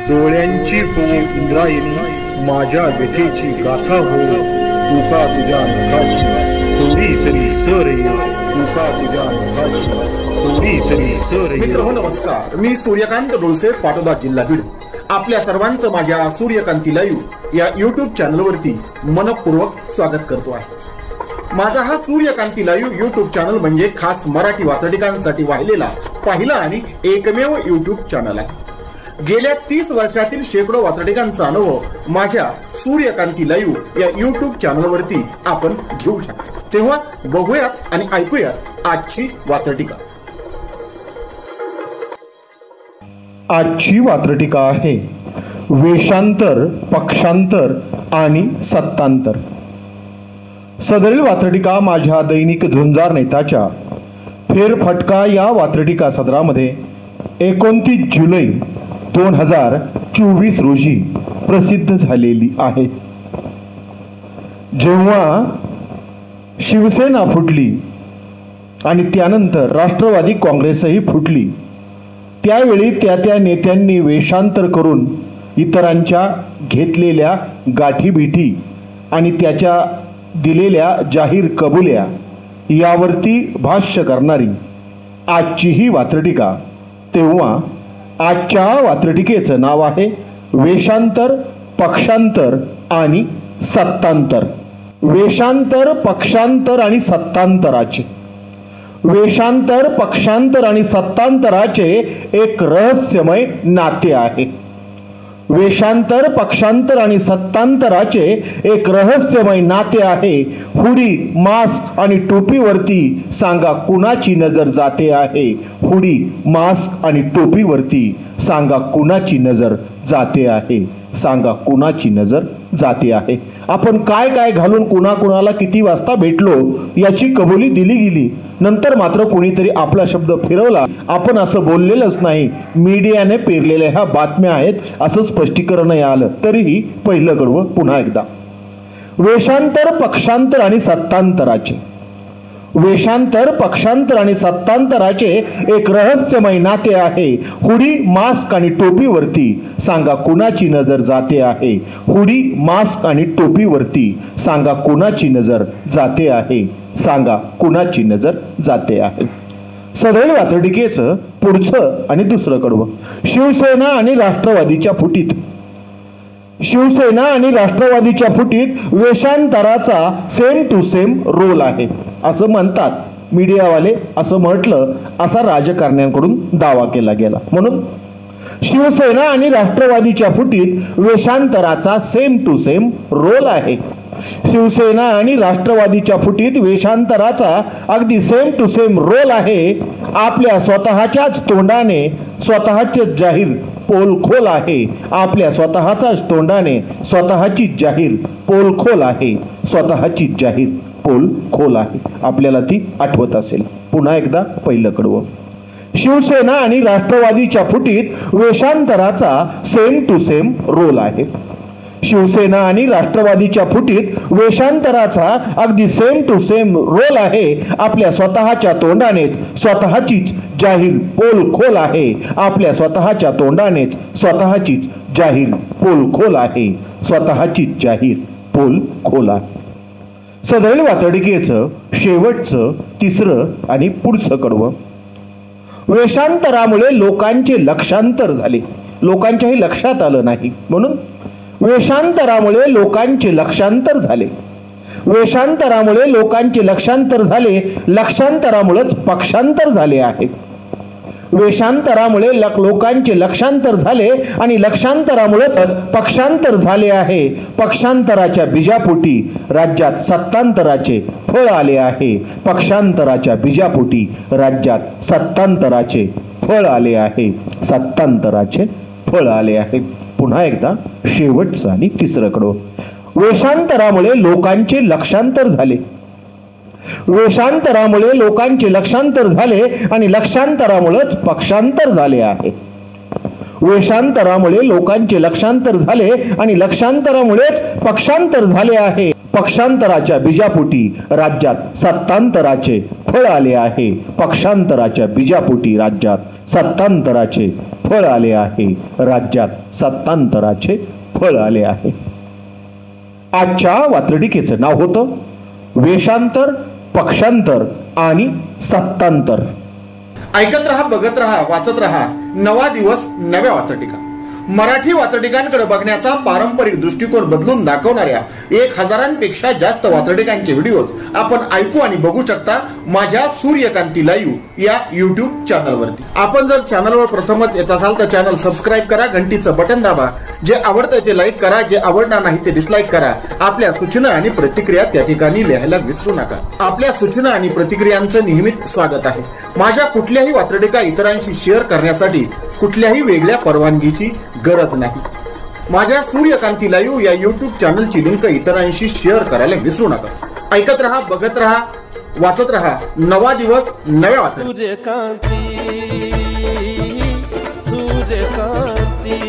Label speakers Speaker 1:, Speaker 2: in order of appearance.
Speaker 1: डोळ्यांची हो इंद्रायणी, माझ्या व्यथेची गाथा हो, तुका तुझ्या नखाशी थोडी तरी सर ये, तुका तुझ्या नखाशी थोडी तरी सर ये.
Speaker 2: मित्र हो नमस्कार, मी सूर्यकांत डोळसे, पाटोदा, जिल्हा बीड. आपल्या सर्वांचं माझ्या सूर्यकांती लाईव्ह या यूट्यूब चॅनलवरती मनपूर्वक स्वागत करतो आहे. माझा हा सूर्यकांती लाईव्ह यूट्यूब चॅनल म्हणजे खास मराठी वात्रटिकांसाठी वाहिलेला पहिला आणि एकमेव यूट्यूब चॅनल आहे. गेल्या 30 वर्षातील शेकडो वात्रटिकांचा अनुभव माझ्या सूर्यकांती लाईव्ह या यूट्यूब चॅनलवरती आपण घेऊ शकता. तेव्हा बघूयात आणि ऐकूयात आजची वात्रटिका.
Speaker 3: आजची वात्रटिका आहे वेषांतर, पक्षांतर आणि सत्तांतर. सदरील वात्रटिका माझ्या दैनिक झुंजार नेताच्या फेरफटका या वात्रटिका सदरामध्ये 29 जुलै 2024 रोजी प्रसिद्ध झालेली आहे. जेव्हा शिवसेना फुटली आणि त्यानंतर राष्ट्रवादी काँग्रेसही फुटली, त्यावेळी त्या नेत्यांनी वेषांतर करून इतरांच्या घेतलेल्या गाठीबिठी आणि त्याच्या दिलेल्या जाहीर कबुल्या यावरती भाष्य करणारी आजची ही वात्रटिका. तेव्हा आजच्या वात्रटिकेचं नाव आहे वेषांतर, पक्षांतर आणि सत्तांतर. वेषांतर, पक्षांतर आणि सत्तांतराचे, वेषांतर, पक्षांतर आणि सत्तांतराचे एक रहस्यमय नाते आहे. वेषांतर, पक्षांतर आणि सत्तांतराचे एक रहस्यमय नाते आहे. हुडी, मास्क आणि टोपीवरती सांगा कुणाची नजर जाते आहे. हुडी, मास्क आणि टोपीवरती सांगा कुणाची नजर जाते आहे. सांगा कुणाची नजर जाते आहे. आपण काय काय घालून कुणाला किती वाजता भेटलो याची कबुली दिली गेली. नंतर मात्र कोणीतरी आपला शब्द फिरवला. आपण असं बोललेलंच नाही, मीडियाने पेरलेल्या ह्या बातम्या आहेत असं स्पष्टीकरण आलं. तरीही पहिलं कडवं पुन्हा एकदा. वेषांतर, पक्षांतर आणि सत्तांतराचे, वेषांतर, पक्षांतर आणि सत्तांतराचे एक रहस्यमय नाते आहे. हुडी, मास्क आणि टोपीवरती सांगा कुणाची नजर जाते आहे. हुडी, मास्क आणि टोपीवरती सांगा कुणाची नजर जाते आहे. सांगा कुणाची नजर जाते आहे. सदरील वात्रटिकेचं पुढचं आणि दुसरं कडवं. शिवसेना आणि राष्ट्रवादीच्या फुटीत, शिवसेना आणि राष्ट्रवादीच्या फुटीत वेषांतराचा सेम टू सेम रोल आहे असं म्हणतात मीडियावाले. असं म्हटलं असा राजकारण्यांकडून दावा केला गेला. म्हणून शिवसेना आणि राष्ट्रवादीच्या फुटीत वेषांतराचा सेम टू सेम रोल आहे. शिवसेना आणि राष्ट्रवादीच्या फुटीत वेषांतराचा अगदी सेम टू सेम रोल आहे. आपल्या स्वतःच्याच तोंडाने स्वतःचे जाहीर पोलखोल आहे. आपल्या स्वतःच्याच तोंडाने स्वतःची जाहीर पोलखोल आहे. स्वतःची जाहीर पोलखोल आहे. आपल्याला ती आठवत असेल. पुन्हा एकदा पहिलं कडवं. शिवसेना आणि राष्ट्रवादीच्या फुटीत वेषांतराचा सेम टू सेम रोल आहे. शिवसेना आणि राष्ट्रवादीच्या फुटीत वेषांतराचा अगदी सेम टू सेम रोल आहे. आपल्या स्वतःच्या तोंडानेच स्वतःचीच जाहीर पोलखोल आहे. आपल्या स्वतःच्या तोंडानेच स्वतःचीच जाहीर पोलखोल आहे. स्वतःचीच जाहीर पोलखोल आहे. सदरील वात्रटिकेचं शेवटचं, तिसरं आणि पुढचं कडवं. वेषांतरामुळे लोकांचे लक्षांतर झाले. लोकांच्याही लक्षात आलं नाही म्हणून वेषांतरामुळे लोकांचे लक्षांतर झाले. वेषांतरामुळे लोकांचे लक्षांतर झाले. लक्षांतरामुळेच पक्षांतर झाले आहे. वेषांतरामुळे लोकांचे लक्षांतर झाले आणि लक्षांतरामुळेच पक्षांतर झाले आहे. पक्षांतराच्या बीजापोटी राज्यात सत्तांतराचे फळ आले आहे. पक्षांतराच्या बीजापोटी राज्यात सत्तांतराचे फळ आले आहे. सत्तांतराचे फळ आले आहे. पुन्हा एकदा शेवटचं आणि तिसरं कडवं. वेषांतरामुळे लोकांचे लक्षांतर झाले. वेषांतरामुळे लोकांचे लक्षांतर झाले आणि लक्षांतरामुळेच पक्षांतर झाले आहे. वेषांतरामुळे लोकांचे लक्षांतर झाले आणि लक्षांतरामुळेच पक्षांतर झाले आहे. पक्षांतराच्या बीजापोटी राज्यात सत्तांतराचे फळ आले आहे. पक्षांतराच्या बीजापोटी राज्यात सत्तांतराचे फळ आले आहे. राज्यात सत्तांतराचे फळ आले आहे. आजच्या वात्रटिकेचं नाव होतं वेषांतर, पक्षांतर आणि सत्तांतर.
Speaker 2: ऐकत रहा, बघत रहा, वाचत रहा. नवा दिवस, नव्या वात्रटिका. मराठी वात्रटिकांकडे बघण्याचा पारंपरिक दृष्टिकोन बदलून दाखवणाऱ्या 1000पेक्षा जास्त वात्रटिकांचे व्हिडिओज आपण ऐकू आणि बघू शकता माझ्या सूर्यकांती लाईव्ह या युट्यूब चॅनलवरती. आपण जर चॅनलवर प्रथमच येत असाल तर चॅनल सबस्क्राईब करा, घंटीचं बटन दाबा. जे आवडतं ते लाईक करा, जे आवडणार नाही ते डिसलाईक करा. आपल्या सूचना आणि प्रतिक्रिया त्या ठिकाणी लिहायला विसरू नका. आपल्या सूचना आणि प्रतिक्रियांचं नेहमीच स्वागत आहे. माझ्या कुठल्याही वात्रटिका इतरांशी शेअर करण्यासाठी कुठल्याही वेगळ्या परवानगीची गरज नाही. माझ्या सूर्यकांती लाईव्ह या युट्यूब चॅनलची लिंक इतरांशी शेअर करायला विसरू नका. ऐकत रहा, बघत रहा, वाचत रहा. नवा दिवस, नव्या वात्रटिका.
Speaker 4: सूर्यकांती